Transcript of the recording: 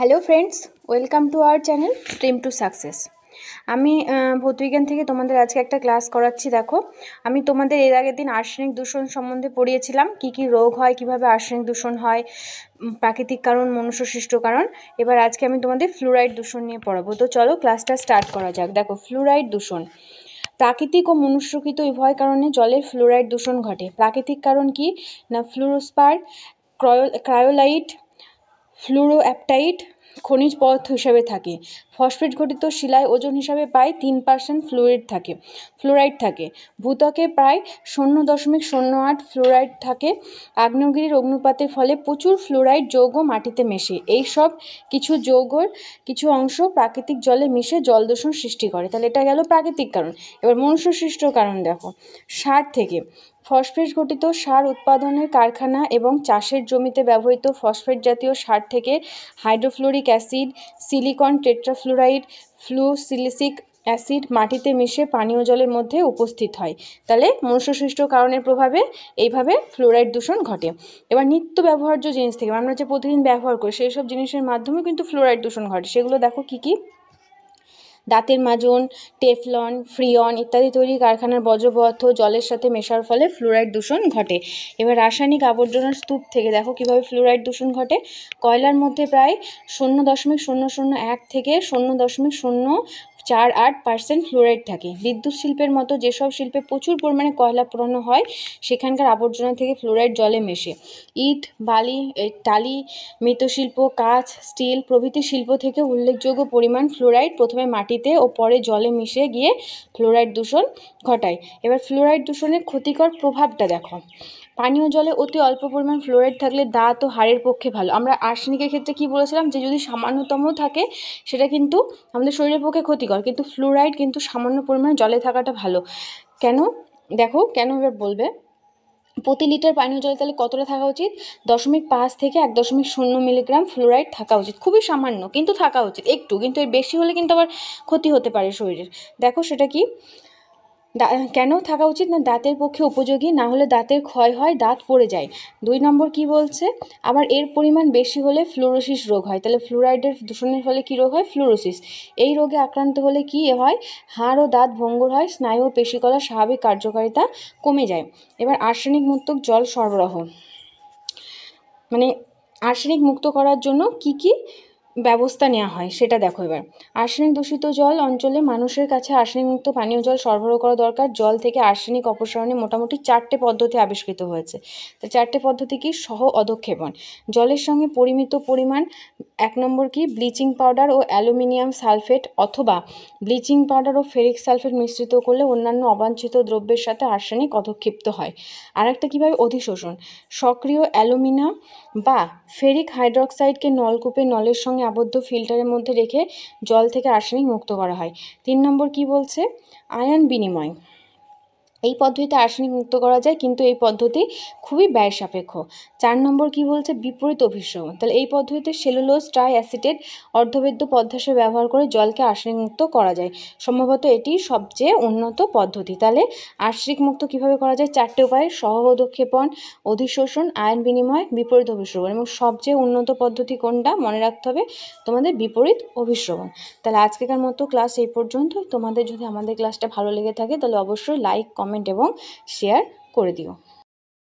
Hello friends, welcome to our channel dream to success. আমি ভৌতবিজ্ঞান থেকে তোমাদের আজকে একটা ক্লাস করাচ্ছি। দেখো, আমি তোমাদের এর আগের দিন আর্সেনিক দূষণ সম্বন্ধে পড়িয়েছিলাম, কি কি রোগ হয়, কিভাবে আর্সেনিক দূষণ হয়, প্রাকৃতিক কারণ, মনুষ্য সৃষ্ট কারণ। এবার আজকে আমি তোমাদের ফ্লুরাইড দূষণ নিয়ে পড়াবো। তো চলো ক্লাসটা স্টার্ট করা যাক। দেখো, ফ্লুরাইড দূষণ প্রাকৃতিক ও মনুষ্যকৃত উভয় কারণে জলের ফ্লুরাইড দূষণ ঘটে। প্রাকৃতিক কারণ কি না, ফ্লুরোস্পার, ক্রায়োলাইট, ফ্লুরোঅ্যাপটাইট খনিজ পদার্থ হিসাবে থাকে। ফসফেট ঘটিত শিলায় ওজন হিসাবে প্রায় 3% ফ্লুরাইড থাকে। ভূত্বকে প্রায় 0.08 ফ্লুরাইড থাকে। আগ্নেয়গিরির অগ্নুৎপাতের ফলে প্রচুর ফ্লুরাইড যৌগ মাটিতে মেশে। এই সব কিছু যৌগর কিছু অংশ প্রাকৃতিক জলে মিশে জল দূষণ সৃষ্টি করে। তাহলে এটা গেল প্রাকৃতিক কারণ। এবার মনুষ্য সৃষ্ট কারণ দেখো, সার থেকে ফসফেট ঘটিত সার উৎপাদনের কারখানা এবং চাষের জমিতে ব্যবহৃত ফসফেট জাতীয় সার থেকে হাইড্রোফ্লোরিক অ্যাসিড, সিলিকন টেট্রাফ্লুরাইড, ফ্লুসিলিসিক অ্যাসিড মাটিতে মিশে পানীয় জলের মধ্যে উপস্থিত হয়। তাহলে মনুষ্যসৃষ্ট কারণের প্রভাবে এইভাবে ফ্লুরাইড দূষণ ঘটে। এবার নিত্য ব্যবহার্য জিনিস থেকে আমরা যে প্রতিদিন ব্যবহার করি সেই সব জিনিসের মাধ্যমেও কিন্তু ফ্লুরাইড দূষণ ঘটে। সেগুলো দেখো কি কি: দাঁতের মাজন, টেফলন, ফ্রিয়ন ইত্যাদি তৈরি কারখানার বর্জ্য পদার্থ জলের সাথে মেশার ফলে ফ্লুরাইড দূষণ ঘটে। এবার রাসায়নিক আবর্জনার স্তূপ থেকে দেখো কিভাবে ফ্লুরাইড দূষণ ঘটে। কয়লার মধ্যে প্রায় 0.001 থেকে 0.048% ফ্লুরাইড থাকে। বিদ্যুৎ শিল্পের মতো যেসব শিল্পে প্রচুর পরিমাণে কয়লা পোড়ানো হয় সেখানকার আবর্জনা থেকে ফ্লুরাইড জলে মেশে। ইট, বালি, টালি, মৃৎশিল্প, কাঁচ, স্টিল প্রভৃতি শিল্প থেকে উল্লেখযোগ্য পরিমাণ ফ্লুরাইড প্রথমে মাটিতে ও পরে জলে মিশে গিয়ে ফ্লুরাইড দূষণ ঘটায়। এবার ফ্লুরাইড দূষণের ক্ষতিকর প্রভাবটা দেখো। পানীয় জলে অতি অল্প পরিমাণ ফ্লুরাইড থাকলে দাঁত ও হাড়ের পক্ষে ভালো। আমরা আর্সেনিকের ক্ষেত্রে কি বলেছিলাম, যে যদি সামান্যতম থাকে সেটা কিন্তু আমাদের শরীরের পক্ষে ক্ষতিকর, কিন্তু ফ্লুরাইড কিন্তু সামান্য পরিমাণে জলে থাকাটা ভালো। কেন দেখো, কেন এবার বলবে। প্রতি লিটার পানীয় জলে তাহলে কতটা থাকা উচিত? 0.5 থেকে 1.0 মিলিগ্রাম ফ্লুরাইড থাকা উচিত। খুবই সামান্য, কিন্তু থাকা উচিত একটু, কিন্তু এর বেশি হলে কিন্তু আবার ক্ষতি হতে পারে শরীরের। দেখো সেটা কি, কেন থাকা উচিত না, দাঁতের পক্ষে উপযোগী, না হলে দাঁতের ক্ষয় হয়, দাঁত পড়ে যায়। 2 নম্বর কি বলছে, আবার এর পরিমাণ বেশি হলে ফ্লুরোসিস রোগ হয়। তাহলে ফ্লুরাইডের দূষণের ফলে কী রোগ হয়? ফ্লুরোসিস। এই রোগে আক্রান্ত হলে কি হয়? হাড় ও দাঁত ভঙ্গুর হয়, স্নায়ু ও পেশিকলার স্বাভাবিক কার্যকারিতা কমে যায়। এবার আর্সেনিক মুক্ত জল সরবরাহ, মানে আর্সেনিক মুক্ত করার জন্য কি কি ব্যবস্থা নেওয়া হয় সেটা দেখো। এবার আর্সেনিক দূষিত জল অঞ্চলে মানুষের কাছে আর্সেনিক মুক্ত পানীয় জল সরবরাহ করা দরকার। জল থেকে আর্সেনিক অপসারণে মোটামুটি 4টে পদ্ধতি আবিষ্কৃত হয়েছে। তো 4টে পদ্ধতি কি? সহ অধক্ষেপণ, জলের সঙ্গে পরিমিত পরিমাণ। 1 নম্বর কি, ব্লিচিং পাউডার ও অ্যালুমিনিয়াম সালফেট অথবা ব্লিচিং পাউডার ও ফেরিক সালফেট মিশ্রিত করলে অন্যান্য অবাঞ্ছিত দ্রব্যের সাথে আর্সেনিক অধক্ষিপ্ত হয়। আর একটা কীভাবে? অধিশোষণ, সক্রিয় অ্যালুমিনিয়াম বা ফেরিক হাইড্রক্সাইডকে নলকূপে নলের সঙ্গে আবদ্ধ ফিল্টারের মধ্যে রেখে জল থেকে আর্সেনিক মুক্ত করা হয়। 3 নম্বর কি বলছে? আয়ন বিনিময়। এই পদ্ধতিতে আর্সেনিক মুক্ত করা যায়, কিন্তু এই পদ্ধতি খুবই ব্যয় সাপেক্ষ। 4 নম্বর কি বলছে? বিপরীত অভিস্রবণ। তাহলে এই পদ্ধতিতে সেলুলোজ ট্রাই অ্যাসিটেট অর্ধবেদ্য পদ্মাসে ব্যবহার করে জলকে আর্সেনিক মুক্ত করা যায়। সম্ভবত এটি সবচেয়ে উন্নত পদ্ধতি। তাহলে আর্সেনিক মুক্ত কিভাবে করা যায়? 4টে উপায়: সহ অধক্ষেপণ, অধিশোষণ, আয়ন বিনিময়, বিপরীত অভিস্রবণ। এবং সবচেয়ে উন্নত পদ্ধতি কোনটা? মনে রাখতে হবে তোমাদের বিপরীত অভিস্রবণ। তাহলে আজকেকার মতো ক্লাস এই পর্যন্ত। তোমাদের যদি আমাদের ক্লাসটা ভালো লেগে থাকে তাহলে অবশ্যই লাইক, কমেন্ট এবং শেয়ার করে দিও।